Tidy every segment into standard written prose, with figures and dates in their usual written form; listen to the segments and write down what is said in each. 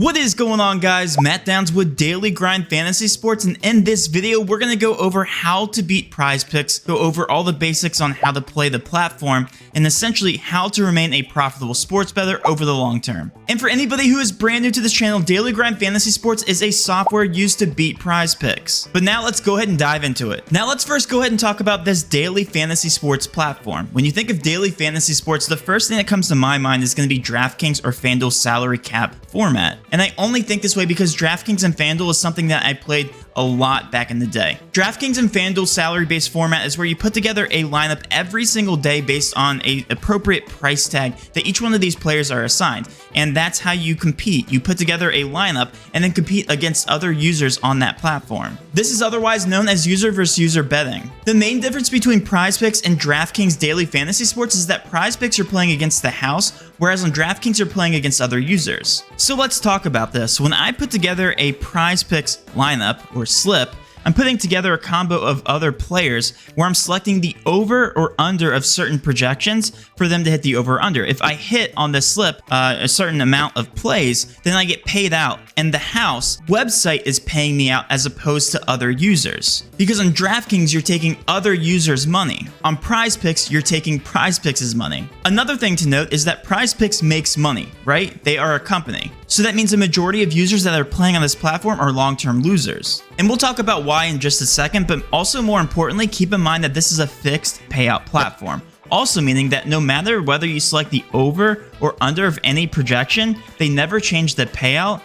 What is going on, guys? Matt Downs with Daily Grind Fantasy Sports, and in this video we're going to go over how to beat PrizePicks, go over all the basics on how to play the platform, and essentially how to remain a profitable sports bettor over the long term. And for anybody who is brand new to this channel, Daily Grind Fantasy Sports is a software used to beat PrizePicks. But now let's go ahead and dive into it. Now let's first go ahead and talk about this Daily Fantasy Sports platform. When you think of Daily Fantasy Sports, the first thing that comes to my mind is going to be DraftKings or FanDuel salary cap format. And I only think this way because DraftKings and FanDuel is something that I played a lot back in the day. DraftKings and FanDuel salary-based format is where you put together a lineup every single day based on an appropriate price tag that each one of these players are assigned. And that's how you compete. You put together a lineup and then compete against other users on that platform. This is otherwise known as user versus user betting. The main difference between PrizePicks and DraftKings Daily Fantasy Sports is that PrizePicks are playing against the house, whereas on DraftKings you're playing against other users. So let's talk about this. When I put together a PrizePicks lineup or slip, I'm putting together a combo of other players where I'm selecting the over or under of certain projections for them to hit the over or under. If I hit on the slip a certain amount of plays, then I get paid out, and the house website is paying me out as opposed to other users. Because on DraftKings, you're taking other users' money. On PrizePicks, you're taking PrizePicks' money. Another thing to note is that PrizePicks makes money, right? They are a company. So that means the majority of users that are playing on this platform are long-term losers. And we'll talk about why in just a second, but also more importantly, keep in mind that this is a fixed payout platform. Also meaning that no matter whether you select the over or under of any projection, they never change the payout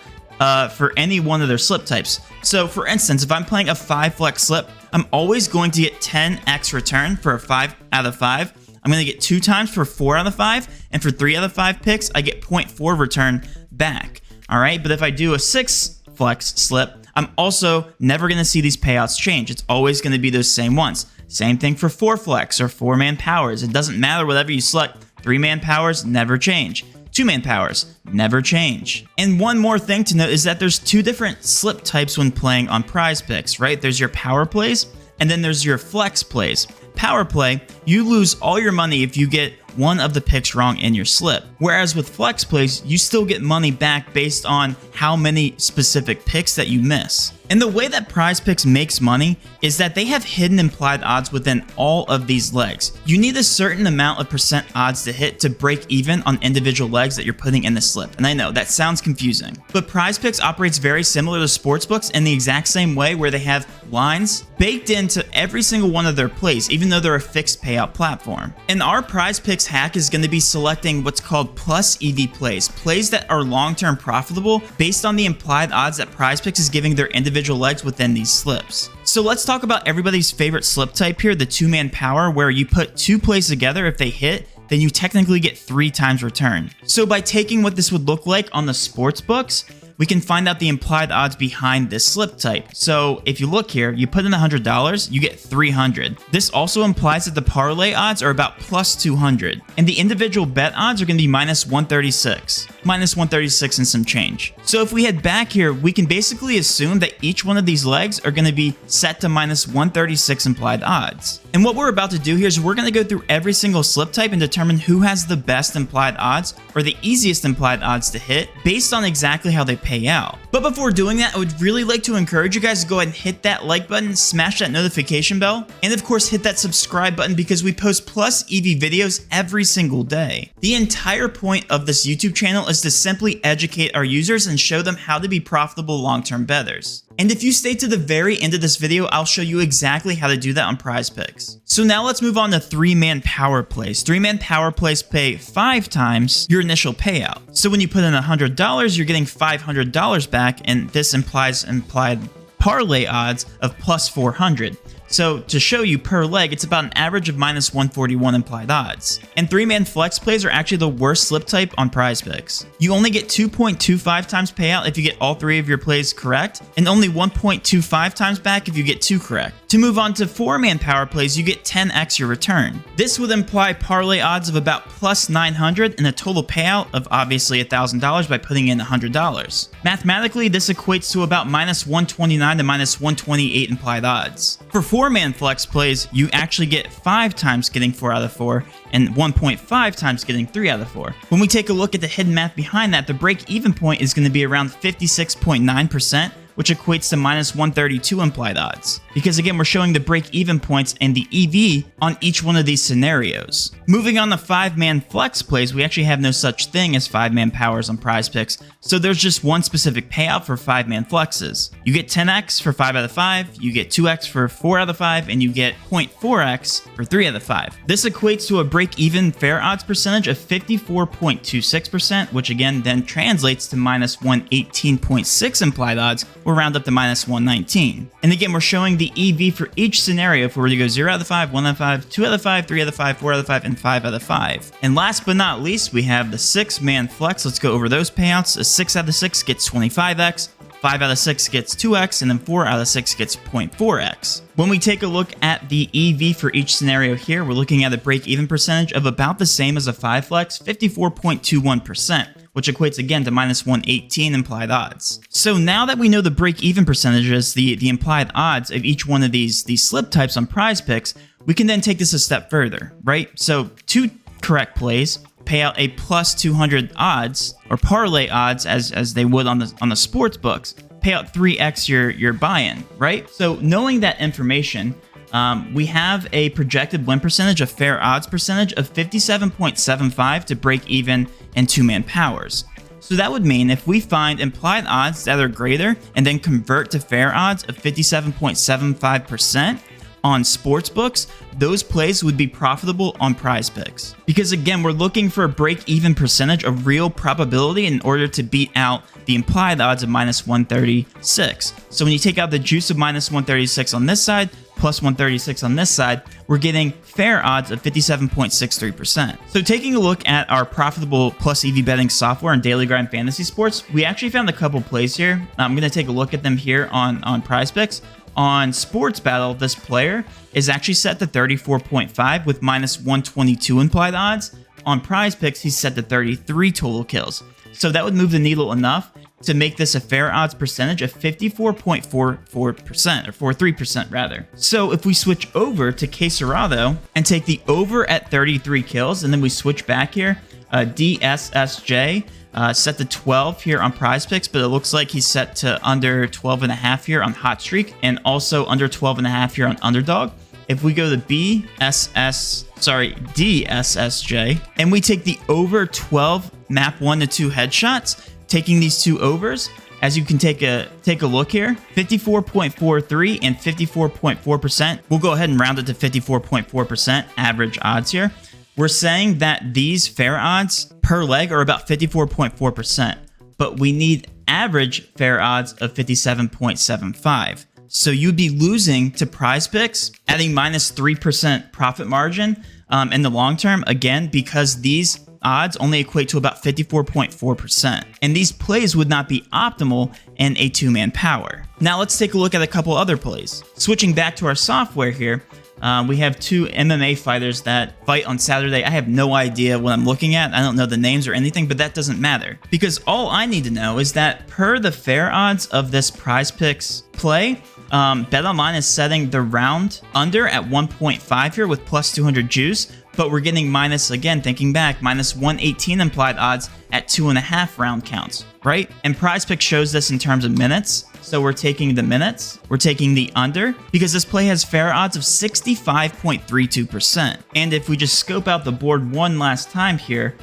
for any one of their slip types. So for instance, if I'm playing a 5 flex slip, I'm always going to get 10x return for a 5 out of 5. I'm going to get 2 times for 4 out of 5, and for 3 out of 5 picks, I get 0.4 return back. All right, but if I do a 6 flex slip, I'm also never going to see these payouts change. It's always going to be those same ones. Same thing for 4 flex or 4-man powers. It doesn't matter whatever you select. 3-man powers never change. 2-man powers never change. And one more thing to note is that there's 2 different slip types when playing on PrizePicks, right? There's your power plays, and then there's your flex plays. Power play, you lose all your money if you get one of the picks wrong in your slip. Whereas with flex plays, you still get money back based on how many specific picks that you miss. And the way that PrizePicks makes money is that they have hidden implied odds within all of these legs. You need a certain amount of percent odds to hit to break even on individual legs that you're putting in the slip. And I know that sounds confusing, but PrizePicks operates very similar to sportsbooks in the exact same way, where they have lines baked into every single one of their plays, even though they're a fixed payout platform. And our PrizePicks hack is going to be selecting what's called plus EV plays, plays that are long-term profitable based on the implied odds that PrizePicks is giving their individual legs within these slips. So let's talk about everybody's favorite slip type here, the 2-man power, where you put 2 plays together. If they hit, then you technically get 3 times return. So by taking what this would look like on the sports books, we can find out the implied odds behind this slip type. So if you look here, you put in $100, you get 300. This also implies that the parlay odds are about plus 200, and the individual bet odds are going to be minus 136. Minus 136 and some change. So if we head back here, we can basically assume that each one of these legs are going to be set to minus 136 implied odds. And what we're about to do here is we're going to go through every single slip type and determine who has the best implied odds or the easiest implied odds to hit based on exactly how they pay out. But before doing that, I would really like to encourage you guys to go ahead and hit that like button, smash that notification bell, and of course hit that subscribe button because we post plus EV videos every single day. The entire point of this YouTube channel is to simply educate our users and show them how to be profitable long-term bettors. And if you stay to the very end of this video, I'll show you exactly how to do that on PrizePicks. So now let's move on to 3-man power plays. 3-man power plays pay 5 times your initial payout. So when you put in $100, you're getting $500 back, and this implies implied parlay odds of plus 400. So to show you per leg, it's about an average of minus 141 implied odds. And 3-man flex plays are actually the worst slip type on PrizePicks. You only get 2.25 times payout if you get all 3 of your plays correct, and only 1.25 times back if you get 2 correct. To move on to 4-man power plays, you get 10x your return. This would imply parlay odds of about plus 900 and a total payout of obviously $1,000 by putting in $100. Mathematically, this equates to about minus 129 to minus 128 implied odds. For 4-man flex plays, you actually get 5 times getting 4 out of 4 and 1.5 times getting 3 out of 4. When we take a look at the hidden math behind that, the break-even point is going to be around 56.9%, which equates to minus 132 implied odds. Because again, we're showing the break-even points and the EV on each one of these scenarios. Moving on to 5-man flex plays, we actually have no such thing as 5-man powers on PrizePicks, so there's just one specific payout for 5-man flexes. You get 10x for 5 out of 5, you get 2x for 4 out of 5, and you get 0.4x for 3 out of 5. This equates to a break-even fair odds percentage of 54.26%, which again then translates to minus 118.6 implied odds. We'll round up to minus 119. And again, we're showing the EV for each scenario if we were to go 0 out of 5, 1 out of 5, 2 out of 5, 3 out of 5, 4 out of 5, and 5 out of 5. And last but not least, we have the 6-man flex. Let's go over those payouts. A 6 out of 6 gets 25x, 5 out of 6 gets 2x, and then 4 out of 6 gets 0.4x. When we take a look at the EV for each scenario here, we're looking at a break-even percentage of about the same as a 5 flex, 54.21%. which equates again to minus 118 implied odds. So now that we know the break-even percentages, the implied odds of each one of these slip types on PrizePicks, we can then take this a step further, right? So 2 correct plays pay out a plus 200 odds, or parlay odds as they would on the sports books, pay out 3x your buy-in, right? So knowing that information, we have a projected win percentage, a fair odds percentage of 57.75 to break even in 2-man powers. So that would mean if we find implied odds that are greater and then convert to fair odds of 57.75% on sportsbooks, those plays would be profitable on PrizePicks. Because again, we're looking for a break-even percentage of real probability in order to beat out the implied odds of minus 136. So when you take out the juice of minus 136 on this side, plus 136 on this side, we're getting fair odds of 57.63%. So taking a look at our profitable plus EV betting software and daily grind fantasy sports, we actually found a couple plays here. I'm going to take a look at them here on PrizePicks. On SportsBattle, this player is actually set to 34.5 with minus 122 implied odds. On PrizePicks, he's set to 33 total kills. So that would move the needle enough to make this a fair odds percentage of 54.44%, or 43% rather. So if we switch over to Queserado and take the over at 33 kills, and then we switch back here, DSSJ set to 12 here on PrizePicks, but it looks like he's set to under 12.5 here on Hot Streak, and also under 12.5 here on Underdog. If we go to DSSJ, and we take the over 12 map 1 to 2 headshots, taking these two overs, as you can take a look here, 54.43 and 54.4%. We'll go ahead and round it to 54.4% average odds here. We're saying that these fair odds per leg are about 54.4%, but we need average fair odds of 57.75. So you'd be losing to PrizePicks, adding minus 3% profit margin in the long term, again, because these odds only equate to about 54.4%. And these plays would not be optimal in a 2-man power. Now let's take a look at a couple other plays. Switching back to our software here, we have 2 MMA fighters that fight on Saturday. I have no idea what I'm looking at. I don't know the names or anything, but that doesn't matter. Because all I need to know is that per the fair odds of this PrizePicks play, BetOnline is setting the round under at 1.5 here with plus 200 juice, but we're getting minus, again, thinking back, minus 118 implied odds at 2.5 round counts, right? And PrizePicks shows this in terms of minutes. So we're taking the minutes, we're taking the under, because this play has fair odds of 65.32%. And if we just scope out the board one last time here,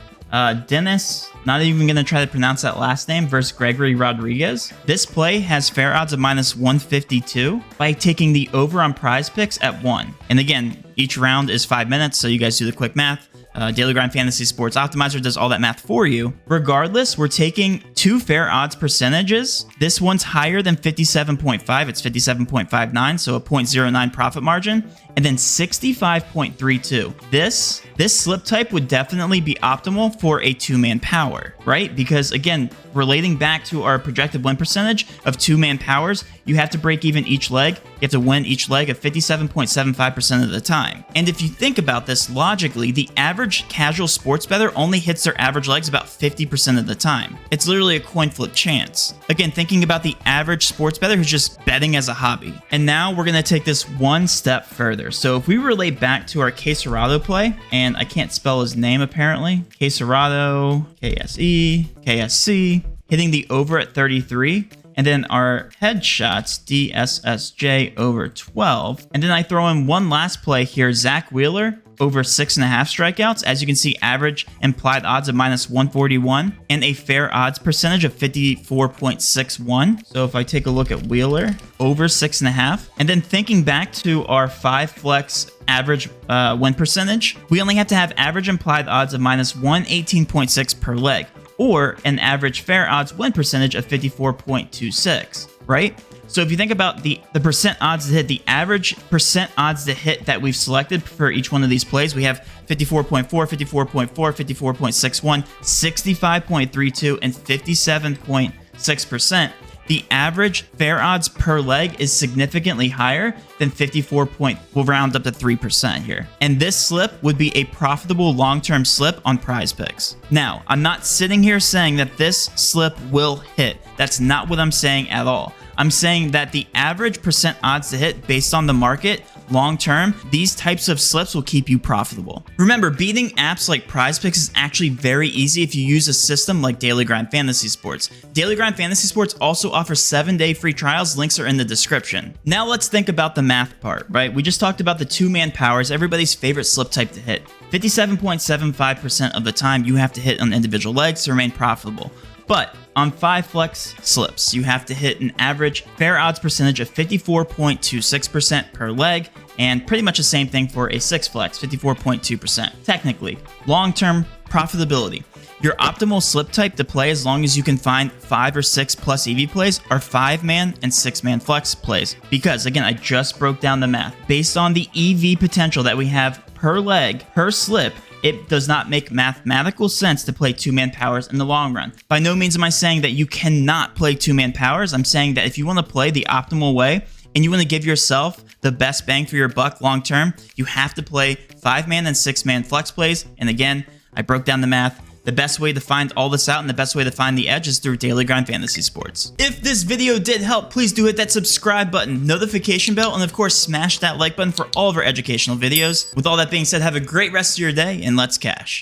Dennis, not even going to try to pronounce that last name, versus Gregory Rodriguez. This play has fair odds of minus 152 by taking the over on PrizePicks at 1. And again, each round is 5 minutes, so you guys do the quick math. Daily Grind Fantasy Sports Optimizer does all that math for you. Regardless, we're taking 2 fair odds percentages. This one's higher than 57.5. It's 57.59, so a 0.09 profit margin. And then 65.32. This this slip type would definitely be optimal for a 2-man power, right? Because again, relating back to our projected win percentage of 2-man powers, you have to break even each leg. You have to win each leg of 57.75% of the time. And if you think about this logically, the average casual sports bettor only hits their average legs about 50% of the time. It's literally a coin flip chance. Again, thinking about the average sports bettor who's just betting as a hobby. And now we're going to take this one step further. So if we relate back to our Queserado play, and I can't spell his name apparently, Queserado, KSE, KSC, hitting the over at 33, and then our headshots, DSSJ over 12. And then I throw in one last play here, Zach Wheeler over 6.5 strikeouts. As you can see, average implied odds of -141 and a fair odds percentage of 54.61. So if I take a look at Wheeler, over 6.5. And then thinking back to our 5 flex average win percentage, we only have to have average implied odds of -118.6 per leg, or an average fair odds win percentage of 54.26, right? So if you think about the percent odds to hit, the average percent odds to hit that we've selected for each one of these plays, we have 54.4, 54.4, 54.61, 65.32, and 57.6%. The average fair odds per leg is significantly higher than 54 point, we'll round up to 3% here. And this slip would be a profitable long-term slip on PrizePicks. Now, I'm not sitting here saying that this slip will hit. That's not what I'm saying at all. I'm saying that the average percent odds to hit based on the market long term, these types of slips will keep you profitable. Remember, beating apps like PrizePicks is actually very easy if you use a system like Daily Grind Fantasy Sports. Daily Grind Fantasy Sports also offers 7-day free trials. Links are in the description. Now let's think about the math part, right? We just talked about the 2-man powers, everybody's favorite slip type to hit. 57.75% of the time you have to hit on individual legs to remain profitable. But on 5 flex slips, you have to hit an average fair odds percentage of 54.26% per leg, and pretty much the same thing for a 6 flex, 54.2%. Technically, long-term profitability. Your optimal slip type to play, as long as you can find 5 or 6 plus EV plays, are 5-man and 6-man flex plays. Because again, I just broke down the math. Based on the EV potential that we have per leg, per slip, it does not make mathematical sense to play 2-man powers in the long run. By no means am I saying that you cannot play 2-man powers. I'm saying that if you want to play the optimal way and you want to give yourself the best bang for your buck long term, you have to play 5-man and 6-man flex plays. And again, I broke down the math. The best way to find all this out and the best way to find the edge is through Daily Grind Fantasy Sports. If this video did help, please do hit that subscribe button, notification bell, and of course, smash that like button for all of our educational videos. With all that being said, have a great rest of your day, and let's cash.